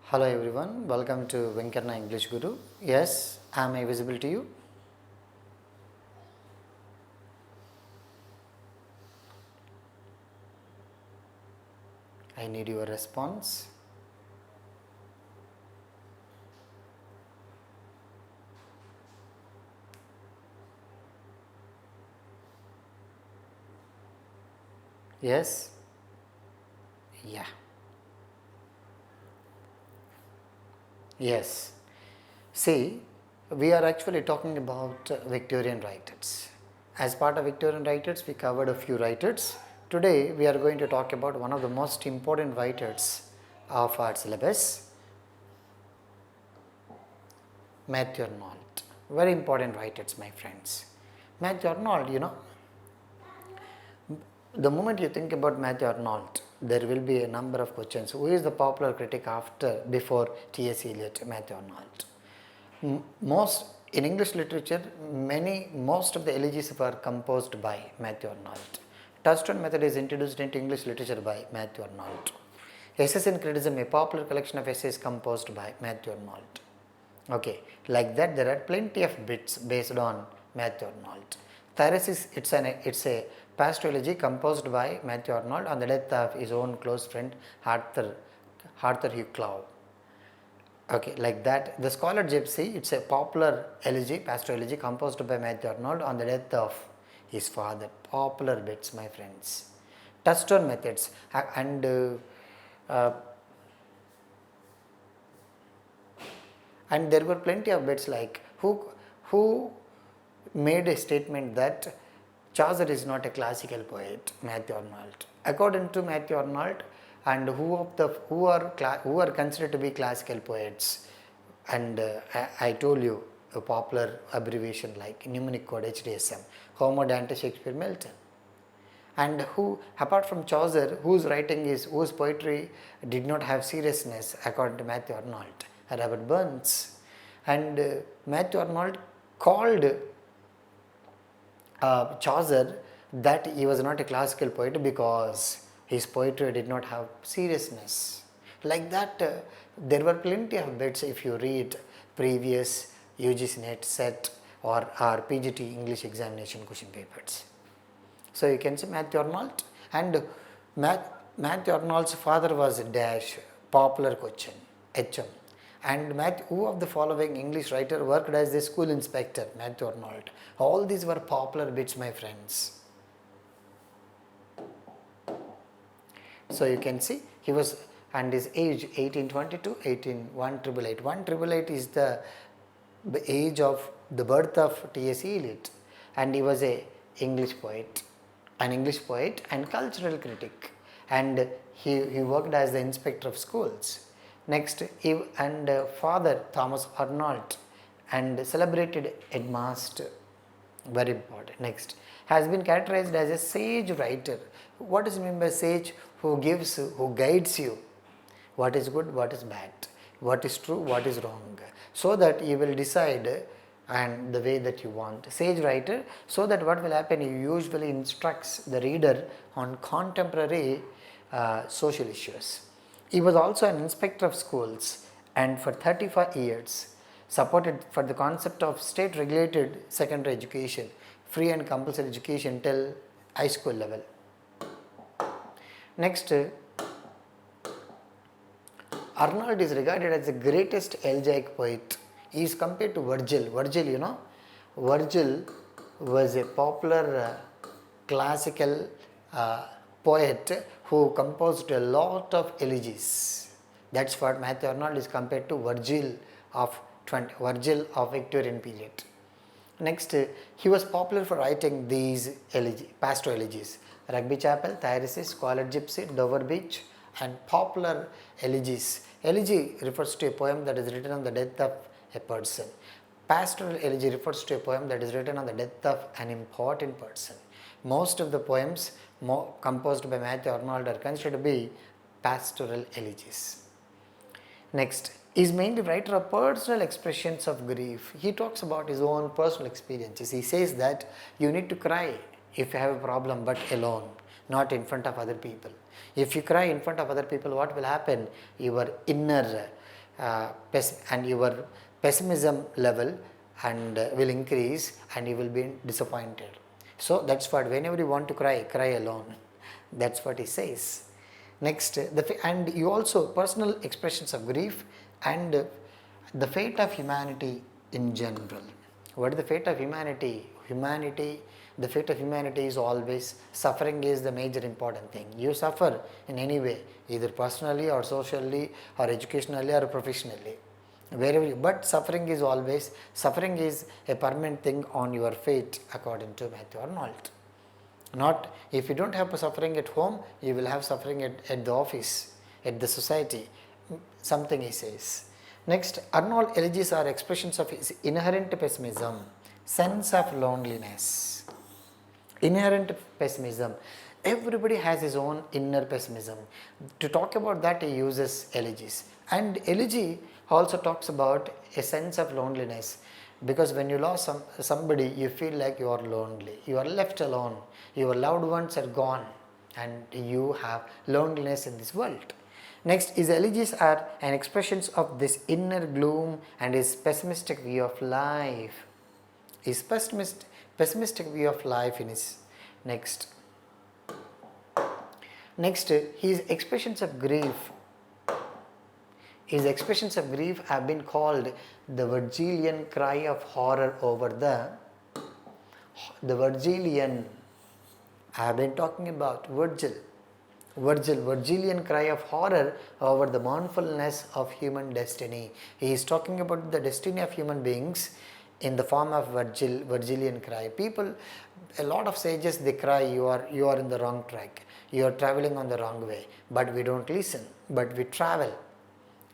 Hello everyone, welcome to Venkanna Englishguru. Yes, am I visible to you? I need your response. Yes? Yeah. Yes. See, we are actually talking about Victorian writers. As part of Victorian writers, we covered a few writers. Today, we are going to talk about one of the most important writers of our syllabus, Matthew Arnold. Very important writers, my friends. Matthew Arnold, the moment you think about Matthew Arnold, there will be a number of questions. Who is the popular critic before T.S. Eliot, Matthew Arnold? Most in English literature, most of the elegies were composed by Matthew Arnold. Touchstone Method is introduced into English literature by Matthew Arnold. Essays in Criticism, a popular collection of essays composed by Matthew Arnold. Okay, like that there are plenty of bits based on Matthew Arnold. Theresis, it's a pastorology composed by Matthew Arnold on the death of his own close friend Arthur Hugh Clough. Okay, like that. The Scholar Gypsy, it's a popular elegy, pastoral elegy composed by Matthew Arnold on the death of his father. Popular bits, my friends. Touchstone Methods and there were plenty of bits like who made a statement that Chaucer is not a classical poet, Matthew Arnold. According to Matthew Arnold, and who are considered to be classical poets, and I told you a popular abbreviation like mnemonic code HDSM, Homer, Dante, Shakespeare, Milton. And who, apart from Chaucer, whose poetry did not have seriousness, according to Matthew Arnold, Robert Burns. And Matthew Arnold called Chaucer that he was not a classical poet because his poetry did not have seriousness. Like that, there were plenty of bits if you read previous Ugc-Net set or PGT English examination question papers. So you can see Matthew Arnold, and Matthew Arnold's father was dash popular question HM, and who of the following English writer worked as the school inspector? Matthew Arnold. All these were popular bits, my friends. So you can see he was, and his age 1822, 188 is the age of the birth of T.S. Eliot, and he was an English poet and cultural critic, and he worked as the inspector of schools. Next, father Thomas Arnold and celebrated headmaster, very important. Next, has been characterized as a sage writer. What is meant by sage? Who guides you what is good, what is bad, what is true, what is wrong, so that you will decide and the way that you want. Sage writer, so that what will happen, he usually instructs the reader on contemporary social issues. He was also an inspector of schools, and for 35 years supported for the concept of state regulated secondary education, free and compulsory education till high school level. Next, Arnold is regarded as the greatest elegiac poet. He is compared to Virgil. Virgil was a popular classical poet who composed a lot of elegies. That's what Matthew Arnold is compared to Virgil of Victorian period. Next, he was popular for writing these pastoral elegies: Rugby Chapel, Thyrsis, Scholar Gypsy, Dover Beach, and popular elegies. Elegy refers to a poem that is written on the death of a person. Pastoral elegy refers to a poem that is written on the death of an important person. Most of the poems composed by Matthew Arnold are considered to be pastoral elegies. Next, he is mainly writer of personal expressions of grief. He talks about his own personal experiences. He says that you need to cry if you have a problem, but alone, not in front of other people. If you cry in front of other people, what will happen? Your inner and your pessimism level and will increase and you will be disappointed. So that's what, whenever you want to cry, cry alone. That's what he says. Next, and you also personal expressions of grief and the fate of humanity in general. What is the fate of humanity? The fate of humanity is always suffering is the major important thing. You suffer in any way, either personally or socially or educationally or professionally. Wherever you, but suffering is a permanent thing on your fate, according to Matthew Arnold. Not if you don't have suffering at home, you will have suffering at the office, at the society, something he says. Next, Arnold elegies are expressions of his inherent pessimism, sense of loneliness. Inherent pessimism. Everybody has his own inner pessimism. To talk about that, he uses elegies. And elegy also talks about a sense of loneliness, because when you lost somebody, you feel like you are lonely, you are left alone, your loved ones are gone and you have loneliness in this world. Next, his elegies are an expressions of this inner gloom and his pessimistic view of life. His pessimistic view of life in his next, his expressions of grief. His expressions of grief have been called the Virgilian cry of horror over the Virgilian. I have been talking about Virgilian cry of horror over the mournfulness of human destiny. He is talking about the destiny of human beings in the form of Virgilian cry. People, a lot of sages, they cry, you are in the wrong track, you are traveling on the wrong way, but we don't listen, but we travel.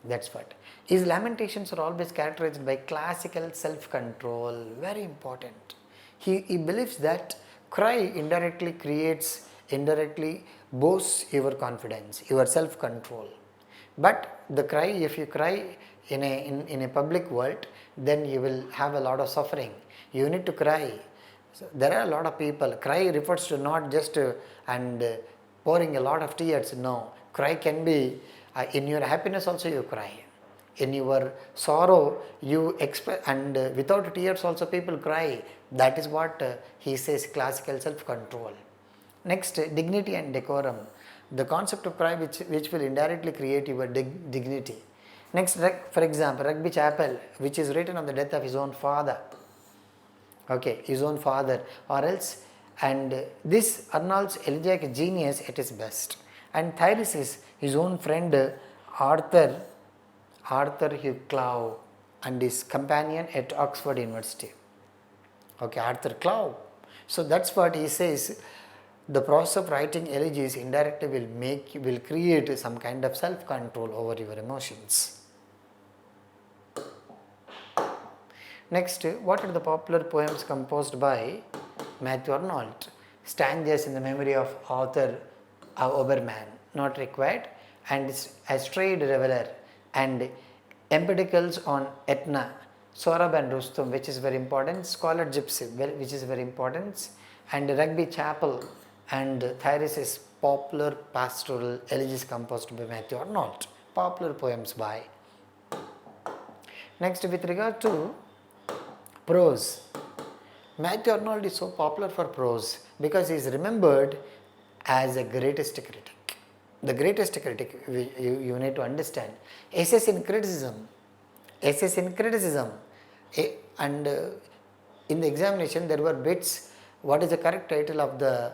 That's what. His lamentations are always characterized by classical self-control, very important. He believes that cry indirectly boosts your confidence, your self-control. But the cry, if you cry in a public world, then you will have a lot of suffering. You need to cry. So there are a lot of people. Cry refers to not just pouring a lot of tears. No, cry can be in your happiness also you cry. In your sorrow you express, and without tears also people cry. That is what he says, classical self-control. Next, dignity and decorum. The concept of cry which will indirectly create your dignity. Next, for example, Rugby Chapel, which is written on the death of his own father. Okay, his own father, or else, and this Arnold's elegiac genius at his best. And Thyris is his own friend Arthur Clow and his companion at Oxford University. Okay, Arthur Clow. So that's what he says. The process of writing elegies indirectly will create some kind of self-control over your emotions. Next, what are the popular poems composed by Matthew Arnold? Stanzas in the memory of author Obermann, not required, and A Strayed Reveller, and Empedocles on Etna, Sorab and Rustum, which is very important, Scholar Gypsy, which is very important, and Rugby Chapel, and Thyris' popular pastoral elegies composed by Matthew Arnold, popular poems by. Next, with regard to prose, Matthew Arnold is so popular for prose because he is remembered as a greatest critic. The greatest critic, you need to understand. Essays in criticism, and in the examination there were bits. What is the correct title of the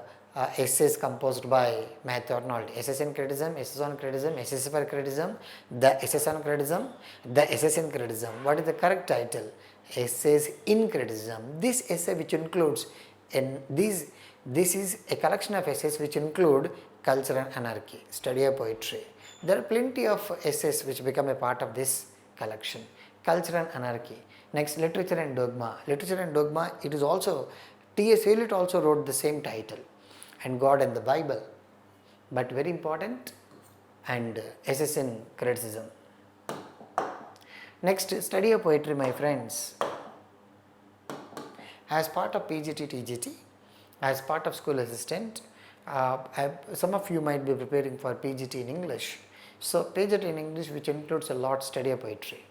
essays composed by Matthew Arnold? Essays in criticism, essays on criticism, essays for criticism, the essays on criticism, the essays in criticism. What is the correct title? Essays in criticism. This essay which includes, this is a collection of essays which include culture and anarchy, study of poetry. There are plenty of essays which become a part of this collection. Culture and anarchy. Next, literature and dogma. Literature and dogma, it is also, T.S. Eliot also wrote the same title, and God and the Bible, but very important, and essays in criticism. Next, study of poetry, my friends. As part of PGT, TGT, as part of school assistant, some of you might be preparing for PGT in English. So page it in English, which includes a lot study of poetry.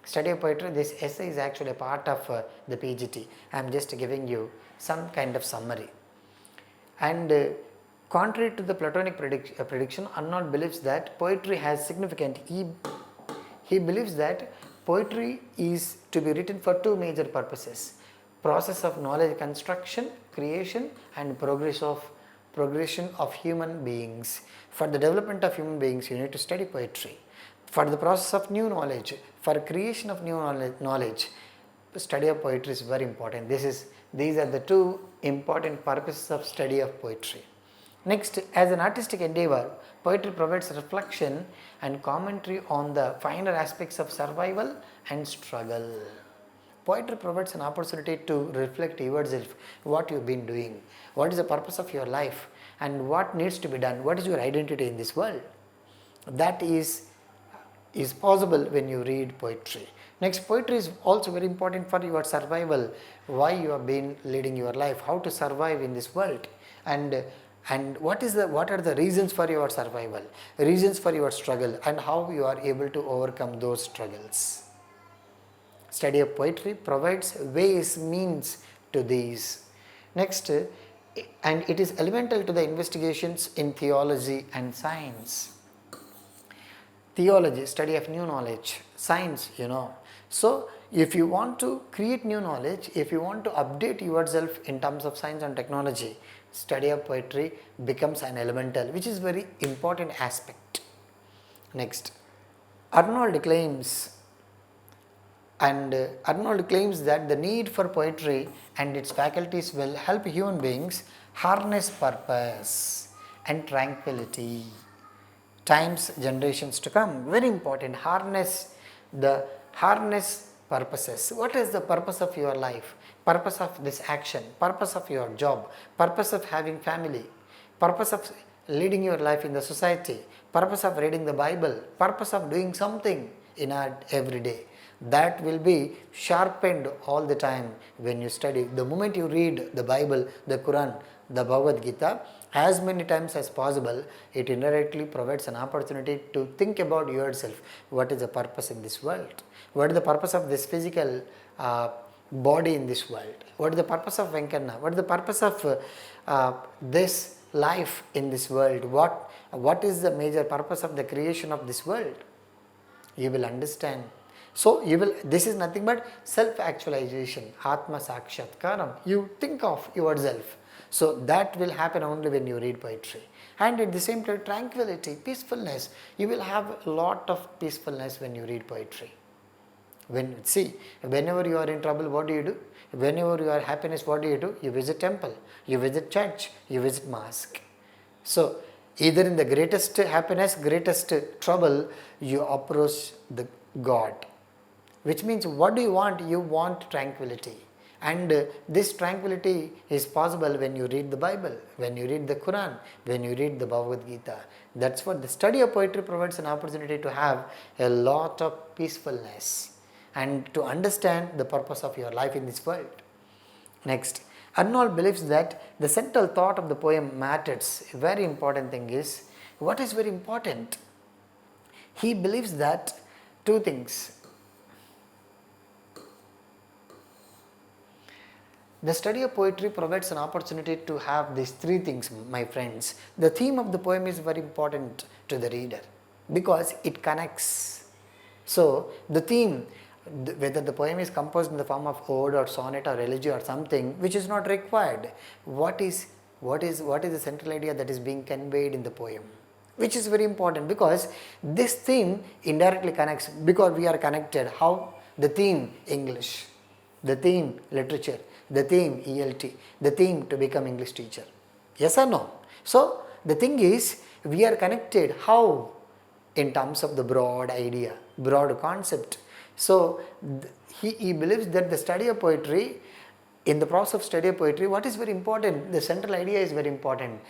Study of poetry, this essay is actually a part of the PGT. I am just giving you some kind of summary. And contrary to the Platonic prediction, Arnold believes that poetry has significant. He believes that poetry is to be written for two major purposes: process of knowledge construction, creation, and progression of human beings. For the development of human beings, you need to study poetry. For the process of new knowledge, for creation of new knowledge, study of poetry is very important. These are the two important purposes of study of poetry. Next, as an artistic endeavor, poetry provides reflection and commentary on the finer aspects of survival and struggle. Poetry provides an opportunity to reflect yourself, what you've been doing, what is the purpose of your life, and what needs to be done, what is your identity in this world. That is possible when you read poetry. Next, poetry is also very important for your survival, why you have been leading your life, how to survive in this world, and what are the reasons for your survival, reasons for your struggle, and how you are able to overcome those struggles. Study of poetry provides ways, means to these. Next, and it is elemental to the investigations in theology and science. Theology, study of new knowledge, science, So, if you want to create new knowledge, if you want to update yourself in terms of science and technology, study of poetry becomes an elemental, which is very important aspect. Next, Arnold claims that the need for poetry and its faculties will help human beings harness purpose and tranquility. Times, generations to come. Very important. Harness purposes. What is the purpose of your life? Purpose of this action, purpose of your job, purpose of having family, purpose of leading your life in the society, purpose of reading the Bible, purpose of doing something in our everyday. That will be sharpened all the time when you study. The moment you read the Bible, the Quran, the Bhagavad Gita, as many times as possible, it indirectly provides an opportunity to think about yourself. What is the purpose in this world? What is the purpose of this physical body in this world? What is the purpose of Venkanna? What is the purpose of this life in this world? What is the major purpose of the creation of this world? You will understand. So, this is nothing but self-actualization, Atma Sakshatkaram. You think of yourself. So, that will happen only when you read poetry. And at the same time, tranquility, peacefulness. You will have a lot of peacefulness when you read poetry. Whenever you are in trouble, what do you do? Whenever you are happiness, what do? You visit temple, you visit church, you visit mosque. So, either in the greatest happiness, greatest trouble, you approach the God. Which means, what do you want? You want tranquility. And this tranquility is possible when you read the Bible, when you read the Quran, when you read the Bhagavad Gita. That's what the study of poetry provides an opportunity to have a lot of peacefulness and to understand the purpose of your life in this world. Next, Arnold believes that the central thought of the poem matters. A very important thing is, what is very important? He believes that two things. The study of poetry provides an opportunity to have these three things, my friends. The theme of the poem is very important to the reader because it connects. So, the theme, whether the poem is composed in the form of ode or sonnet or elegy or something which is not required, what is the central idea that is being conveyed in the poem? Which is very important because this theme indirectly connects, because we are connected. How? The theme English, the theme literature, the theme ELT, the theme to become English teacher. Yes or no? So, the thing is, we are connected. How? In terms of the broad idea, broad concept. So, he believes that the study of poetry, in the process of study of poetry, what is very important? The central idea is very important.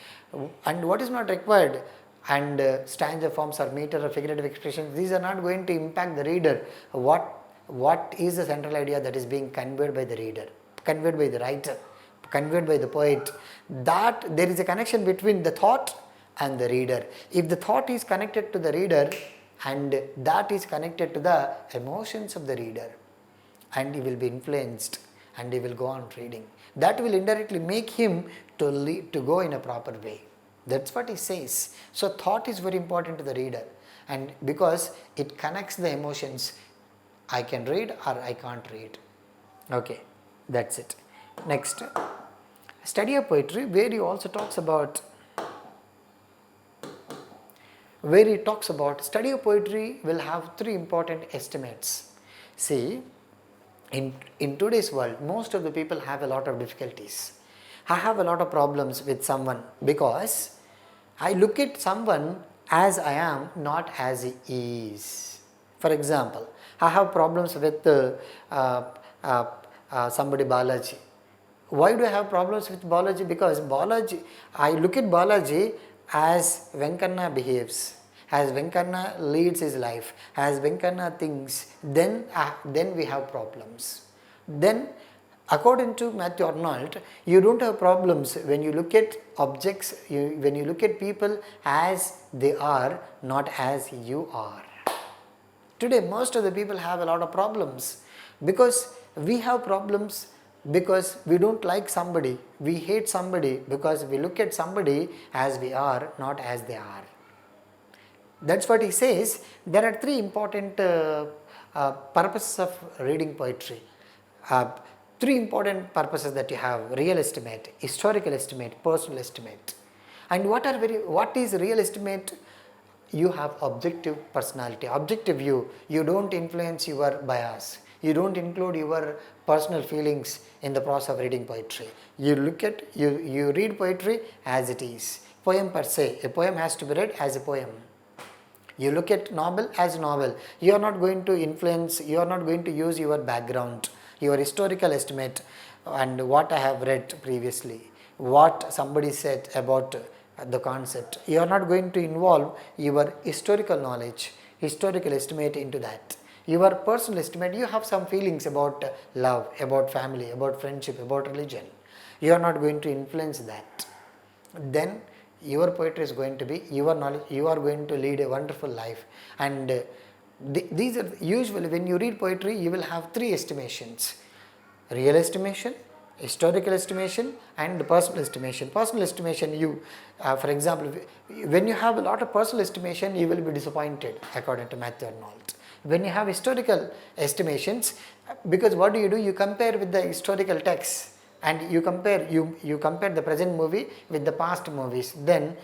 And what is not required? And stanza forms or meter or figurative expressions, these are not going to impact the reader. What is the central idea that is being conveyed by the reader, conveyed by the writer, conveyed by the poet? That there is a connection between the thought and the reader. If the thought is connected to the reader and that is connected to the emotions of the reader, and he will be influenced and he will go on reading. That will indirectly make him to go in a proper way. That's what he says. So thought is very important to the reader, and because it connects the emotions, I can read or I can't read. Okay, that's it. Next, study of poetry, where he also talks about study of poetry will have three important estimates. See, in today's world, most of the people have a lot of difficulties. I have a lot of problems with someone because I look at someone as I am, not as he is. For example, I have problems with somebody Balaji. Why do I have problems with Balaji? Because Balaji, I look at Balaji as Venkanna behaves, as Venkanna leads his life, as Venkanna thinks, then we have problems. Then according to Matthew Arnold, you don't have problems when you look at objects, when you look at people as they are, not as you are. Today most of the people have a lot of problems because we have problems because we don't like somebody, we hate somebody because we look at somebody as we are, not as they are. That's what he says. There are three important purposes of reading poetry. Three important purposes that you have: real estimate, historical estimate, personal estimate. And what is real estimate? You have objective personality, objective view. You don't influence your bias. You don't include your personal feelings in the process of reading poetry. You read poetry as it is. Poem per se, a poem has to be read as a poem. You look at novel as a novel. You are not going to influence, you are not going to use your background, your historical estimate and what I have read previously, what somebody said about the concept. You are not going to involve your historical knowledge, historical estimate into that. Your personal estimate, you have some feelings about love, about family, about friendship, about religion. You are not going to influence that. Then your poetry is going to be your knowledge. You are going to lead a wonderful life. And these are usually, when you read poetry, you will have three estimations: real estimation, historical estimation and personal estimation. Personal estimation, for example, when you have a lot of personal estimation, you will be disappointed according to Matthew Arnold. When you have historical estimations, because what do? You compare with the historical texts and you compare the present movie with the past movies. Then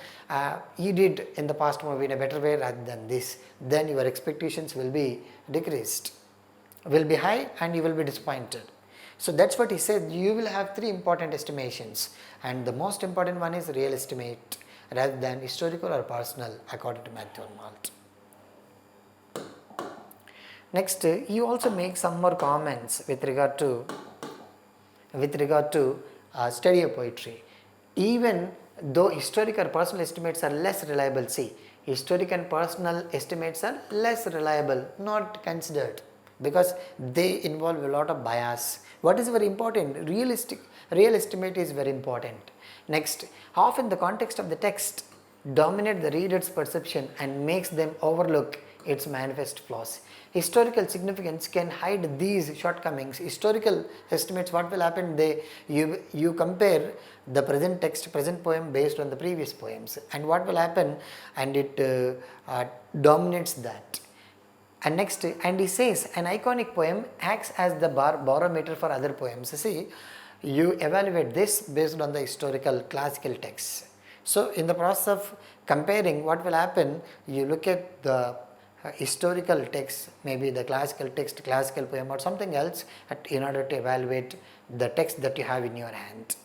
he did in the past movie in a better way rather than this. Then your expectations will be decreased, will be high, and you will be disappointed. So that's what he said. You will have three important estimations, and the most important one is real estimate rather than historical or personal according to Matthew Arnold. Next, he also makes some more comments with regard to study of poetry. Even though historical personal estimates are less reliable, see, historical and personal estimates are less reliable, not considered, because they involve a lot of bias. What is very important? Real estimate is very important. Next, often the context of the text dominates the reader's perception and makes them overlook its manifest flaws. Historical significance can hide these shortcomings. Historical estimates, what will happen? You compare the present text, present poem based on the previous poems, and what will happen? And it dominates that. And next, and he says an iconic poem acts as the barometer for other poems. See, you evaluate this based on the historical classical texts. So in the process of comparing, what will happen? You look at the historical text, maybe the classical text, classical poem or something else, in order to evaluate the text that you have in your hand.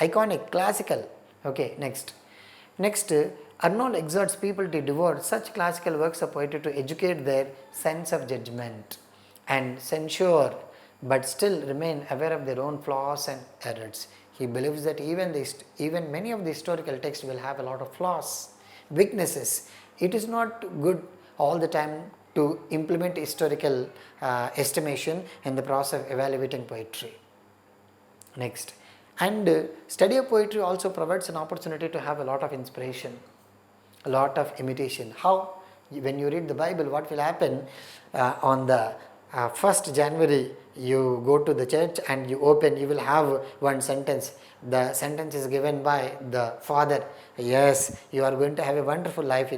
Iconic, classical. Okay, next, Arnold exhorts people to devote such classical works of poetry to educate their sense of judgment and censure, but still remain aware of their own flaws and errors. He believes that even many of the historical texts will have a lot of flaws, weaknesses. It is not good all the time to implement historical estimation in the process of evaluating poetry. Next, and study of poetry also provides an opportunity to have a lot of inspiration. a lot of imitation. How? When you read the Bible, what will happen on the 1st January, you go to the church and you open, you will have one sentence. The sentence is given by the father. Yes, you are going to have a wonderful life.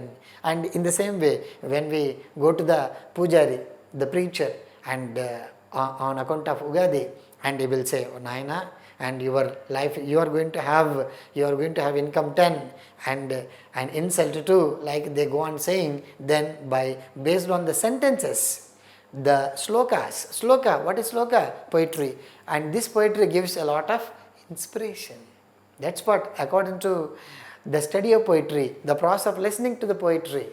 And in the same way, when we go to the pujari, the preacher, and on account of Ugadi, and he will say, oh, Naina, and your life, you are going to have income 10 and an insult 2, like they go on saying. Then based on the sentences, the sloka, what is sloka? Poetry, and this poetry gives a lot of inspiration. That's what, according to the study of poetry, the process of listening to the poetry,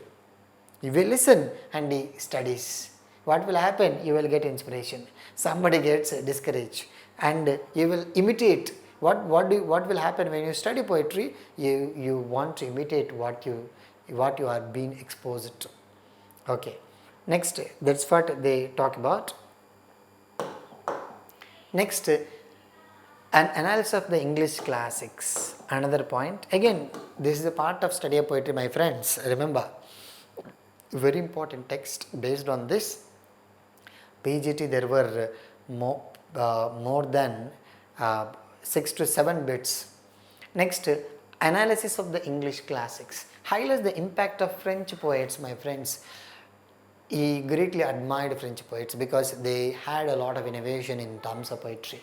you will listen and he studies. What will happen? You will get inspiration. Somebody gets discouraged and you will imitate. What will happen when you study poetry? You want to imitate what you are being exposed to. Okay. Next, that's what they talk about. Next, an analysis of the English classics. Another point. Again, this is a part of study of poetry, my friends. Remember, very important text. Based on this PGT, there were more than 6 to 7 bits. Next, analysis of the English classics highlights the impact of French poets, my friends. He greatly admired French poets because they had a lot of innovation in terms of poetry,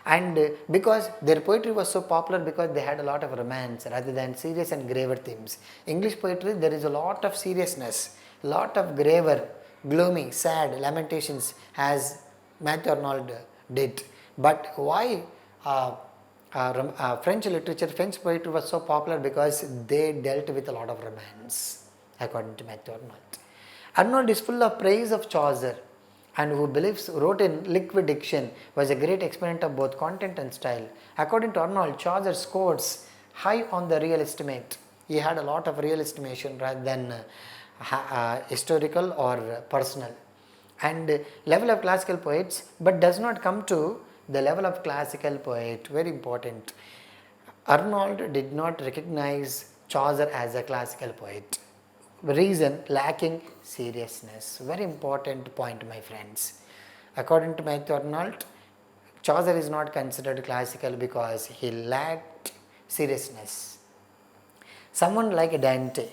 and because their poetry was so popular because they had a lot of romance rather than serious and graver themes. English poetry, there is a lot of seriousness, lot of graver, gloomy, sad lamentations, as Matthew Arnold did. But why French literature, French poetry was so popular? Because they dealt with a lot of romance, according to Matthew Arnold. Arnold is full of praise of Chaucer, and who believes wrote in liquid diction, was a great exponent of both content and style. According to Arnold, Chaucer scores high on the real estimate. He had a lot of real estimation rather than historical or personal. And level of classical poets, but does not come to the level of classical poet. Very important. Arnold did not recognize Chaucer as a classical poet. Reason, lacking seriousness. Very important point, my friends. According to Matthew Arnold, Chaucer is not considered classical because he lacked seriousness. Someone like Dante,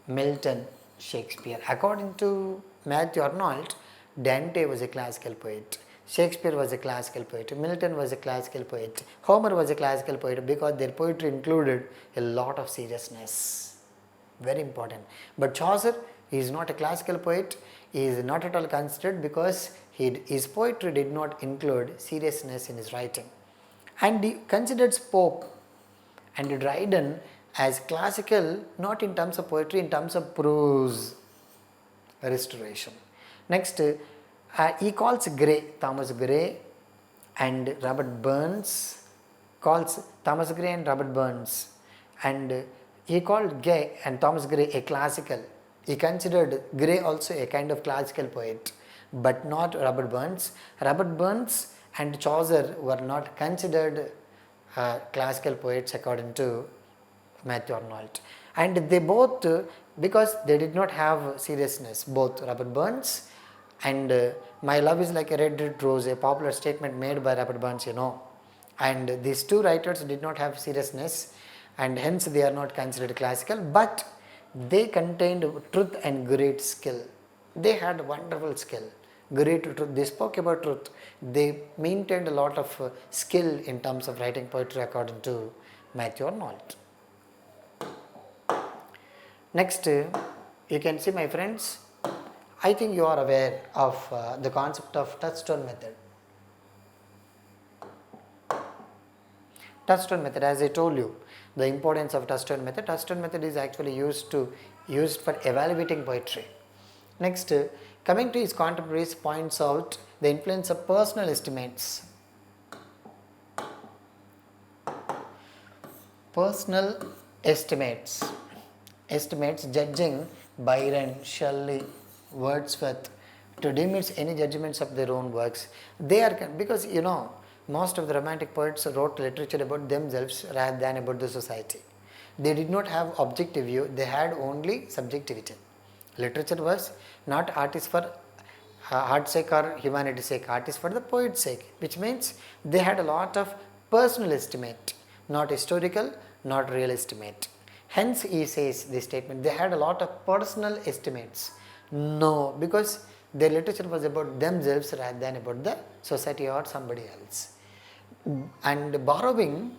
Milton, Shakespeare. According to Matthew Arnold, Dante was a classical poet, Shakespeare was a classical poet, Milton was a classical poet, Homer was a classical poet, because their poetry included a lot of seriousness. Very important. But Chaucer is not a classical poet. He is not at all considered because his poetry did not include seriousness in his writing. And he considers Pope and Dryden as classical, not in terms of poetry, in terms of prose restoration. Next, he calls Gray, Thomas Gray and Robert Burns, calls Thomas Gray and Robert Burns, and he called Gay and Thomas Gray a classical. He considered Gray also a kind of classical poet, but not Robert Burns. Robert Burns and Chaucer were not considered classical poets according to Matthew Arnold. And they both, because they did not have seriousness, both Robert Burns and My Love is Like a Red Rose, a popular statement made by Robert Burns, and these two writers did not have seriousness, and hence they are not considered classical, but they contained truth and great skill. They had wonderful skill, great truth. They spoke about truth. They maintained a lot of skill in terms of writing poetry according to Matthew Arnold. Next, you can see, my friends, I think you are aware of the concept of Touchstone Method. Touchstone Method, as I told you, the importance of Touchstone Method. Touchstone Method is actually used for evaluating poetry. Next, coming to his contemporaries, points out the influence of personal estimates. Personal estimates judging Byron, Shelley, Wordsworth to diminish any judgments of their own works. They are, because most of the romantic poets wrote literature about themselves rather than about the society. They did not have objective view, they had only subjectivity. Literature was not art is for art's sake or humanity's sake, art is for the poet's sake, which means they had a lot of personal estimate, not historical, not real estimate. Hence he says this statement, they had a lot of personal estimates. No, because their literature was about themselves rather than about the society or somebody else. And borrowing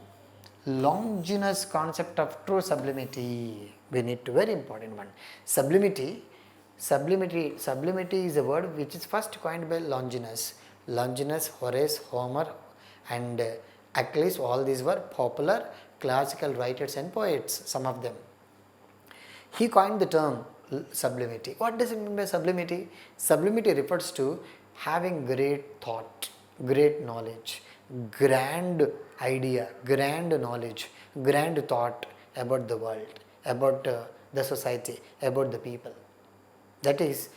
Longinus concept of true sublimity, we need to, very important one. Sublimity is a word which is first coined by Longinus. Longinus, Horace, Homer and Achilles, all these were popular classical writers and poets, some of them. He coined the term sublimity. What does it mean by sublimity? Sublimity refers to having great thought, great knowledge, grand idea, grand knowledge, grand thought about the world, about the society, about the people. That is,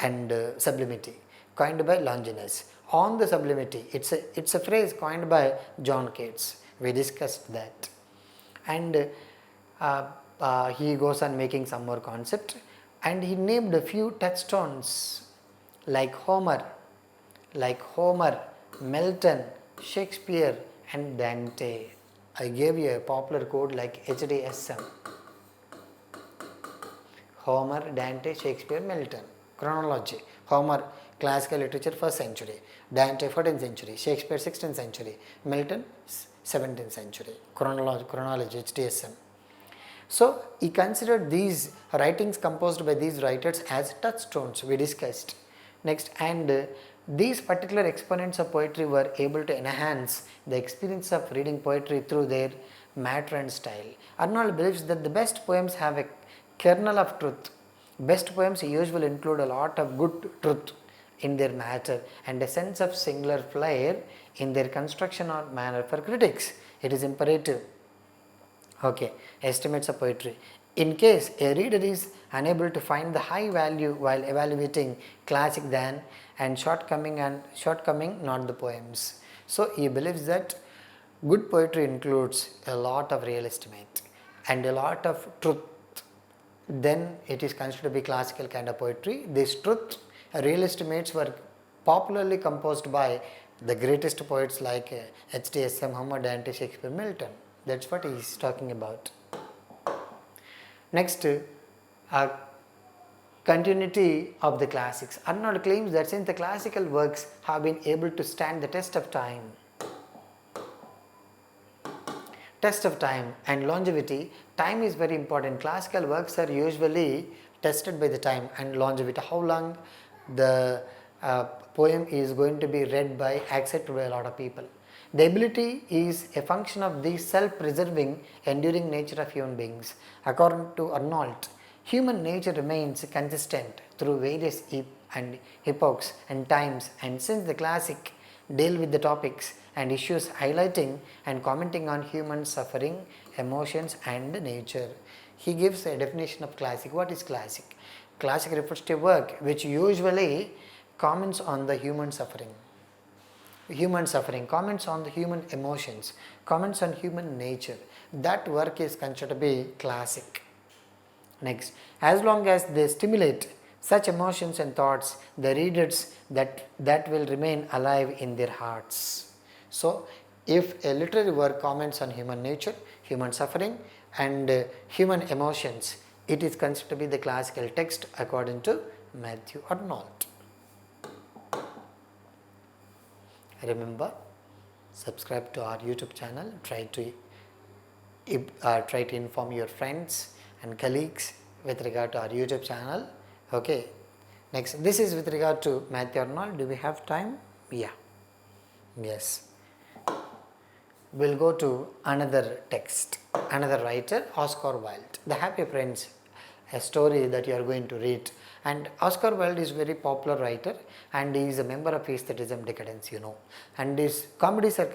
and sublimity, coined by Longinus. On the sublimity, it's a phrase coined by John Keats. We discussed that. And he goes on making some more concept, and he named a few touchstones like Homer, Milton, Shakespeare and Dante. I gave you a popular code like HDSM. Homer, Dante, Shakespeare, Milton. Chronology. Homer, classical literature 1st century. Dante 14th century. Shakespeare 16th century. Milton 17th century. Chronology HDSM. So he considered these writings composed by these writers as touchstones, we discussed. Next, and these particular exponents of poetry were able to enhance the experience of reading poetry through their matter and style. Arnold believes that the best poems have a kernel of truth. Best poems usually include a lot of good truth in their matter and a sense of singular flair in their construction or manner. For critics, it is imperative. Okay, estimates of poetry. In case a reader is unable to find the high value while evaluating classic then and shortcoming not the poems. So he believes that good poetry includes a lot of real estimate and a lot of truth. Then it is considered to be classical kind of poetry. This truth, real estimates were popularly composed by the greatest poets like HDSM, Homer, Dante, Shakespeare, Milton. That's what he is talking about. Next, continuity of the classics. Arnold claims that since the classical works have been able to stand the test of time and longevity, time is very important. Classical works are usually tested by the time and longevity, how long the poem is going to be read by, accepted by a lot of people. The ability is a function of the self-preserving, enduring nature of human beings. According to Arnold, human nature remains consistent through various epochs and times, and since the classic deal with the topics and issues highlighting and commenting on human suffering, emotions and nature. He gives a definition of classic. What is classic? Classic refers to a work which usually comments on the human suffering, comments on the human emotions, comments on human nature. That work is considered to be classic. Next, as long as they stimulate such emotions and thoughts, the readers that will remain alive in their hearts. So, if a literary work comments on human nature, human suffering and human emotions, it is considered to be the classical text according to Matthew Arnold. Remember, subscribe to our YouTube channel, try to inform your friends and colleagues with regard to our YouTube channel. Okay, next, this is with regard to Matthew Arnold. Do we have time? Yeah, yes. We'll go to another text, another writer, Oscar Wilde, The Happy Prince, a story that you are going to read. And Oscar Wilde is a very popular writer and he is a member of aesthetism decadence, you know. And his plays are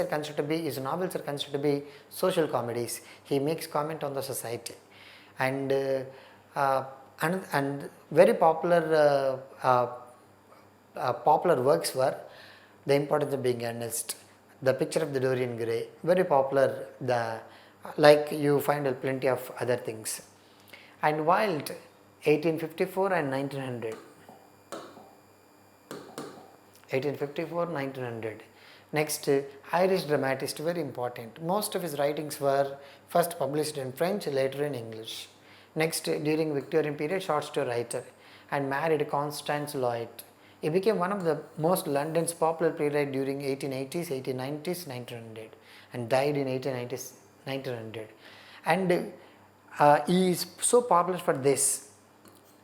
considered to be, his novels are considered to be social comedies. He makes comment on the society. And very popular works were The Importance of Being Earnest, The Picture of the Dorian Gray, very popular, the like you find plenty of other things. And Wilde 1854 and 1900. 1854 1900. Next, Irish dramatist, very important. Most of his writings were first published in French, later in English. Next, during Victorian period, short story writer and married Constance Lloyd. He became one of the most London's popular playwright during 1880s, 1890s, 1900 and died in 1890s, 1900. And he is so popular for this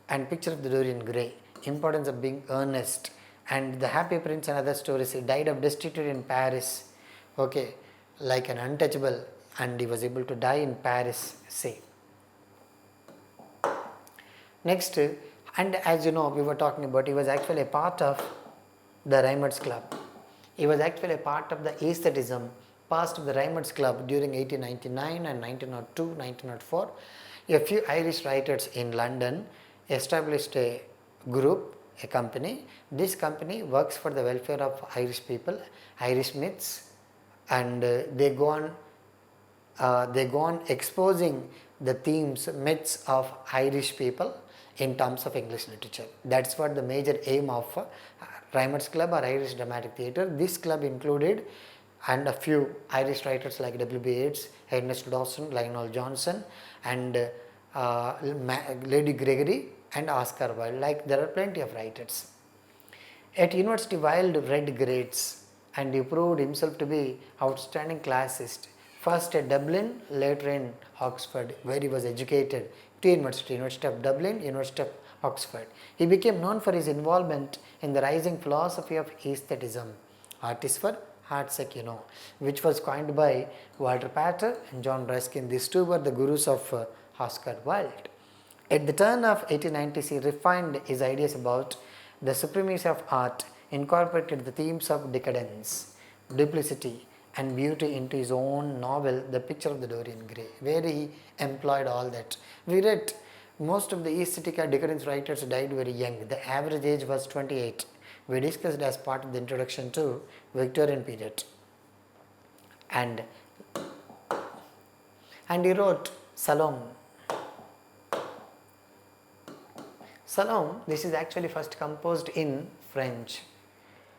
and Picture of the Dorian Gray, importance of being earnest, and The Happy Prince and other stories. He died of destitute in Paris, okay, like an untouchable, and he was able to die in Paris, say. Next, and as you know, we were talking about, he was actually a part of the Rymers Club. He was actually a part of the aesthetism past of the Rymers Club during 1899 and 1902, 1904. A few Irish writers in London established a group, a company. This company works for the welfare of Irish people, Irish myths, and they go on exposing the themes, myths of Irish people in terms of English literature. That's what the major aim of Rymers Club or Irish Dramatic Theatre. This club included and a few Irish writers like W.B. Yeats, Ernest Dawson, Lionel Johnson, and Lady Gregory and Oscar Wilde. Like there are plenty of writers. At university, Wilde read grades and he proved himself to be outstanding classist. First at Dublin, later in Oxford, where he was educated. Two universities, University of Dublin, University of Oxford. He became known for his involvement in the rising philosophy of aestheticism, artist for heart's sake, which was coined by Walter Pater and John Ruskin. These two were the gurus of Oscar Wilde. At the turn of 1890s, he refined his ideas about the supremacy of art, incorporated the themes of decadence, duplicity, and beauty into his own novel, The Picture of the Dorian Gray, where he employed all that. We read most of the aesthetic and decadence writers died very young. The average age was 28. We discussed as part of the introduction to Victorian period. And he wrote Salome. Salome, this is actually first composed in French.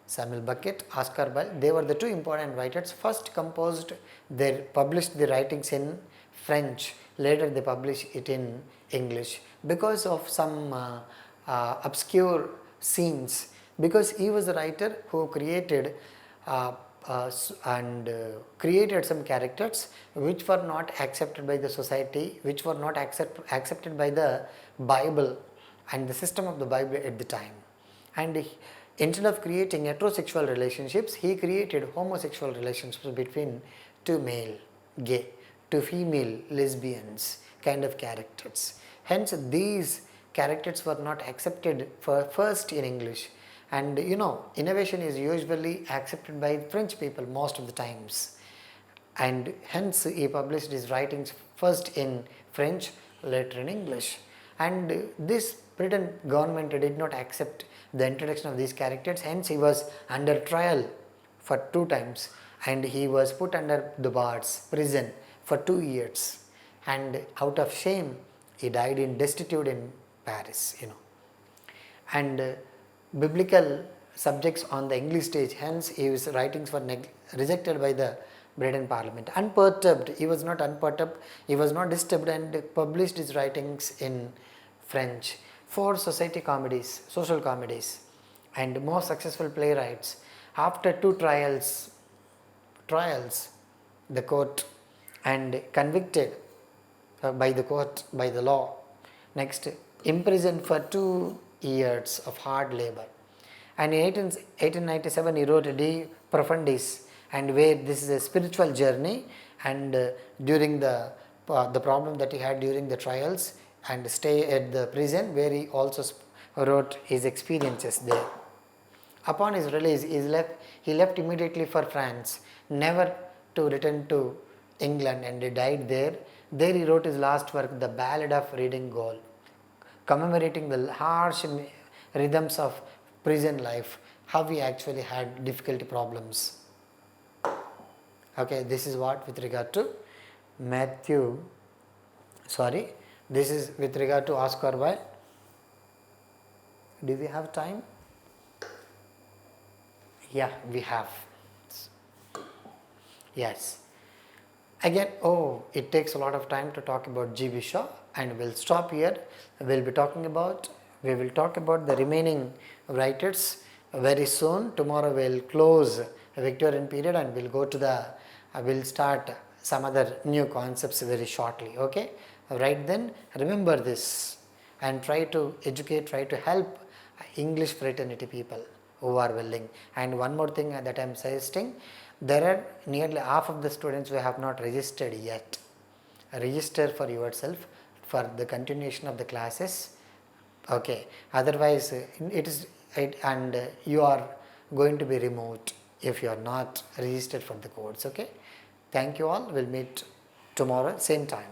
Samuel Beckett, Oscar Wilde, they were the two important writers. First published their writings in French, later they published it in English because of some obscure scenes. Because he was a writer who created created some characters which were not accepted by the society, which were not accepted by the Bible and the system of the Bible at the time. And instead of creating heterosexual relationships, he created homosexual relationships between two male, gay, two female, lesbians kind of characters. Hence, these characters were not accepted first in English. And innovation is usually accepted by French people most of the times. And hence, he published his writings first in French, later in English. And this Britain government did not accept the introduction of these characters. Hence, he was under trial for 2 times and he was put under the bars, prison for 2 years. And out of shame, he died in destitute in Paris, And biblical subjects on the English stage, hence his writings were rejected by the Britain Parliament. Unperturbed, he was not unperturbed, he was not disturbed and published his writings in French. 4 society comedies, social comedies, and most successful playwrights. After 2 trials, the court, and convicted by the court, by the law. Next, imprisoned for 2 years of hard labor. And in 1897, he wrote De Profundis, and where this is a spiritual journey, and during the problem that he had during the trials and stay at the prison, where he also wrote his experiences there. Upon his release, he left immediately for France, never to return to England, and he died there. There he wrote his last work, The Ballad of Reading Gaol, commemorating the harsh rhythms of prison life, how he actually had difficulty problems. Okay, this is what with regard to Matthew, sorry, this is with regard to Oscar Wilde. Do we have time? Yeah, we have. Yes. Again, it takes a lot of time to talk about G.B. Shaw, and we'll stop here. We will talk about the remaining writers very soon. Tomorrow we'll close Victorian period and we'll go to we'll start some other new concepts very shortly. Okay. Right then, remember this and try to educate, try to help English fraternity people who are willing. And one more thing that I am suggesting, there are nearly half of the students who have not registered yet. Register for yourself for the continuation of the classes. Okay, otherwise you are going to be removed if you are not registered for the course. Okay, thank you all. We'll meet tomorrow same time.